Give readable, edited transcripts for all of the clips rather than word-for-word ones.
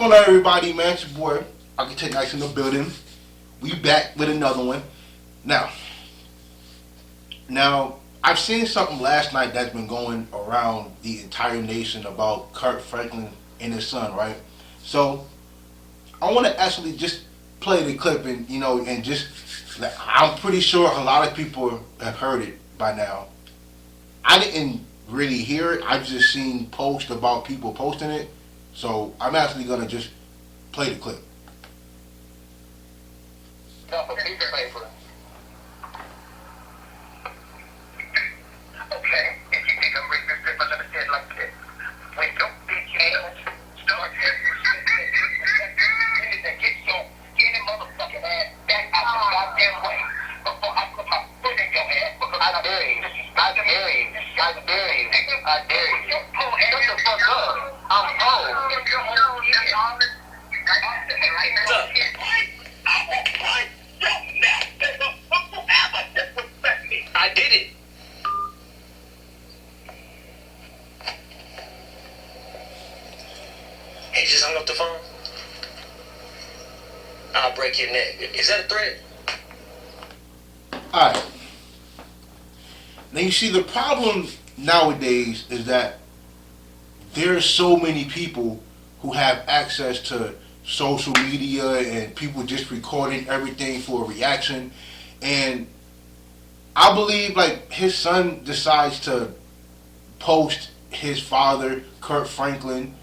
going on, everybody, man? It's your boy, Architect Nice in the building. We back with another one. Now, I've seen something last night that's been going around the entire nation about Kirk Franklin and his son, right? So, I want to actually just play the clip and, and just, I'm pretty sure a lot of people have heard it by now. I didn't really hear it. I've just seen posts about people posting it. So I'm actually gonna just play the clip. No, but piece of paper. Okay, if you think I'm racist, but let me say it like this. When your bitch ass start having and get your skinny motherfucking ass back out the goddamn way before I put my foot in your ass because I dare you. I dare you. I dare you. I dare you. Shut the fuck up. I'm old. I did it. He just hung up the phone. I'll break your neck. Is that a threat? Alright. Now you see, the problem nowadays is that there's so many people who have access to social media and people just recording everything for a reaction. And I believe like his son decides to post his father, Kirk Franklin,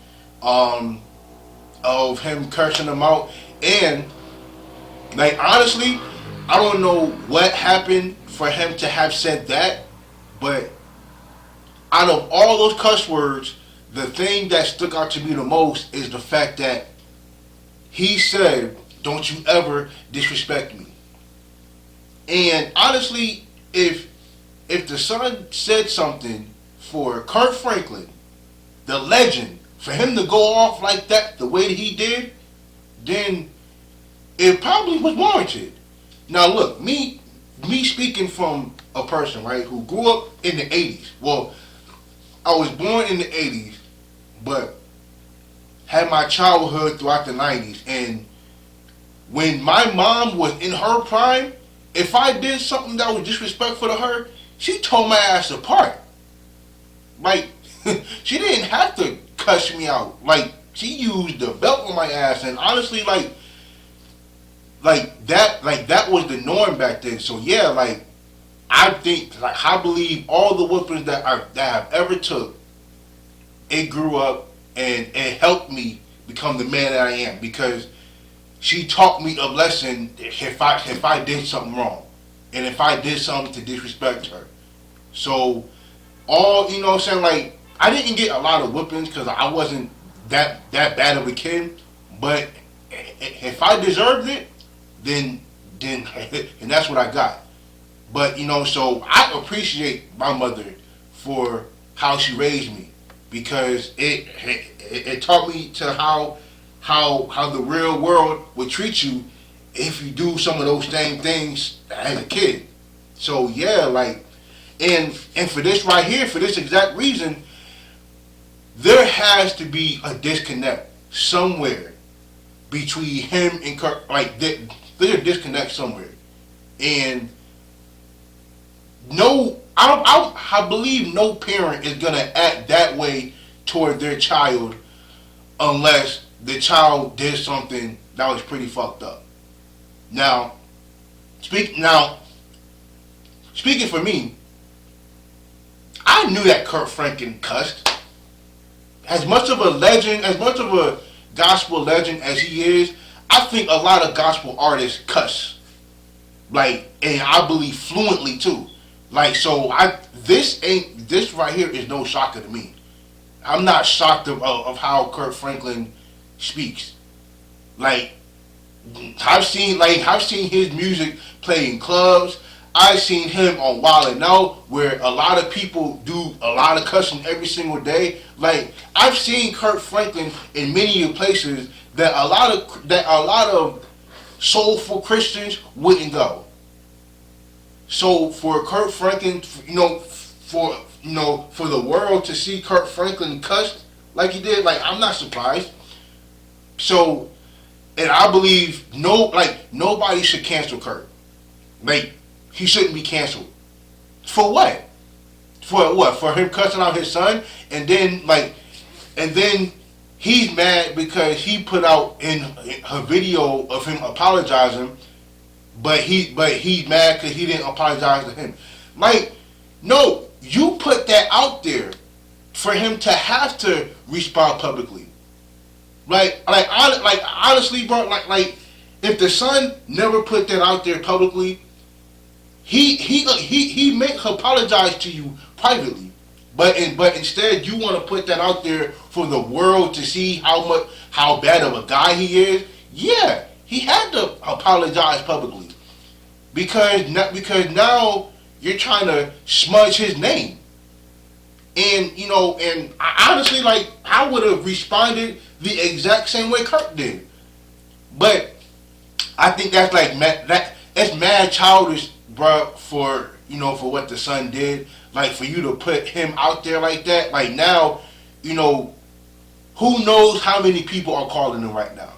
of him cursing him out. And like honestly, I don't know what happened for him to have said that, but out of all those cuss words, the thing that stuck out to me the most is the fact that he said, "Don't you ever disrespect me." And honestly, if the son said something for Kirk Franklin, the legend, for him to go off like that the way that he did, then it probably was warranted. Now look, me speaking from a person, right, who grew up in the 80s. Well, I was born in the 80s, but had my childhood throughout the 90s. And when my mom was in her prime, if I did something that was disrespectful to her, she tore my ass apart. Like, she didn't have to cuss me out. Like, she used the belt on my ass. And honestly, like that was the norm back then. So yeah, like, I believe all the whippings that I've ever took, it grew up and it helped me become the man that I am, because she taught me a lesson if I did something wrong and if I did something to disrespect her. So all, you know what I'm saying, like, I didn't get a lot of whippings because I wasn't that bad of a kid, but if I deserved it, then and that's what I got. But so I appreciate my mother for how she raised me, because it taught me to how the real world would treat you if you do some of those same things as a kid. So yeah, like, and for this right here, for this exact reason, there has to be a disconnect somewhere between him and Kirk. Like, there's a disconnect somewhere, and I believe no parent is gonna act that way toward their child unless the child did something that was pretty fucked up. Now, speaking for me, I knew that Kirk Franklin cussed. As much of a legend, as much of a gospel legend as he is, I think a lot of gospel artists cuss. Like, and I believe fluently too. Like, so this right here is no shocker to me. I'm not shocked of how Kirk Franklin speaks. Like, I've seen his music play in clubs. I've seen him on Wild 'N Out, where a lot of people do a lot of cussing every single day. Like, I've seen Kirk Franklin in many places that a lot of soulful Christians wouldn't go. So for Kirk Franklin, for the world to see Kirk Franklin cussed like he did, like, I'm not surprised. So, and I believe nobody should cancel Kirk. Like, he shouldn't be canceled. For what? For what? For him cussing out his son, and then he's mad because he put out in a video of him apologizing, but he's mad because he didn't apologize to him. Like, no, you put that out there for him to have to respond publicly. Honestly, bro, if the son never put that out there publicly, he may apologize to you privately, but instead you want to put that out there for the world to see how bad of a guy he is. Yeah, he had to apologize publicly because now you're trying to smudge his name. And honestly, I would have responded the exact same way Kirk did. But I think that's that's mad childish, bro. For what the son did, for you to put him out there like that. Like now, who knows how many people are calling him right now?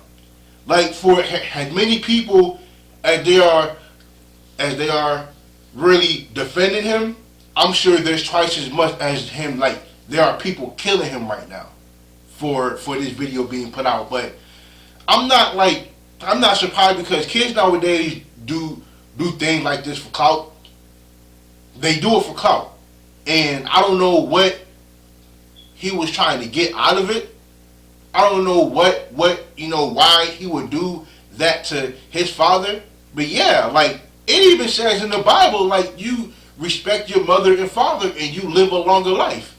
Like for as many people as they are really defending him, I'm sure there's twice as much as him. Like there are people killing him right now for this video being put out. But I'm not surprised because kids nowadays do things like this for clout. They do it for clout, and I don't know what he was trying to get out of it. I don't know what why he would do that to his father. But yeah, it even says in the Bible, you respect your mother and father and you live a longer life.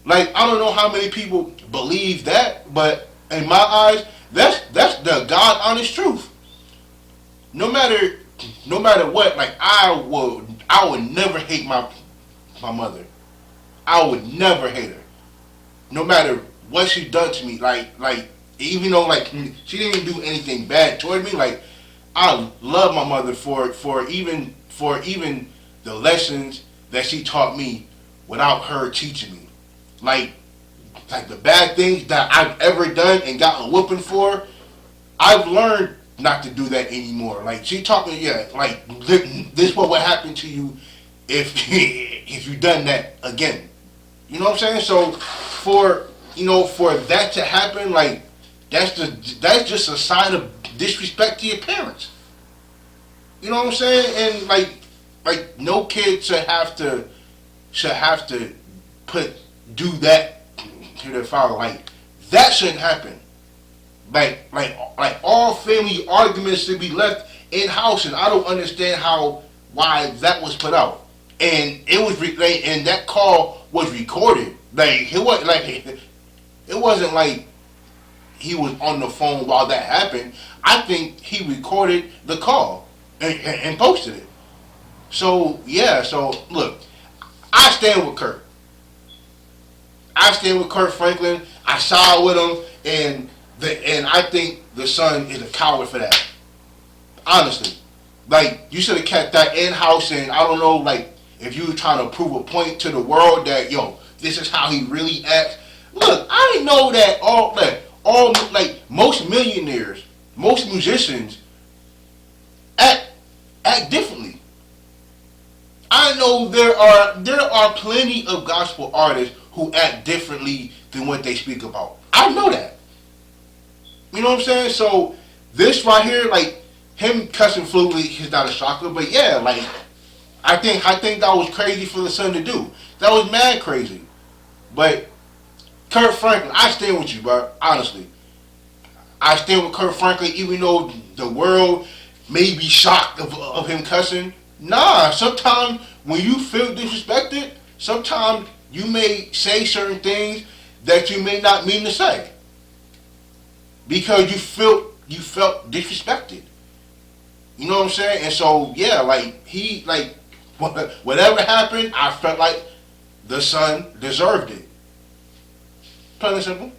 I don't know how many people believe that, but in my eyes, that's the God honest truth. No matter what, I would never hate my mother. I would never hate her. No matter what she done to me, even though she didn't do anything bad toward me, I love my mother for even the lessons that she taught me without her teaching me. Like the bad things that I've ever done and gotten whooping for, I've learned not to do that anymore. She taught me, this is what would happen to you if if you done that again. You know what I'm saying? So for that to happen, that's just a sign of disrespect to your parents. You know what I'm saying? And no kid should have to do that to their father. That shouldn't happen. All family arguments should be left in house, and I don't understand why that was put out. And it was and that call was recorded. It wasn't like he was on the phone while that happened. I think he recorded the call and posted it. So yeah, look, I stand with Kirk. I stand with Kirk Franklin. I side with him, and I think the son is a coward for that. Honestly, you should have kept that in house, and I don't know, if you were trying to prove a point to the world that this is how he really acts. Look, I didn't know that all most millionaires, most musicians act differently. I know there are plenty of gospel artists who act differently than what they speak about. I know that. You know what I'm saying? So this right here, him cussing fluently is not a shocker, but yeah, I think that was crazy for the son to do. That was mad crazy. But Kirk Franklin, I stand with you, bro. Honestly, I stand with Kirk Franklin, even though the world may be shocked of him cussing. Nah, sometimes when you feel disrespected, sometimes you may say certain things that you may not mean to say because you felt disrespected. You know what I'm saying? And so yeah, whatever happened, I felt like the son deserved it. Plain and simple.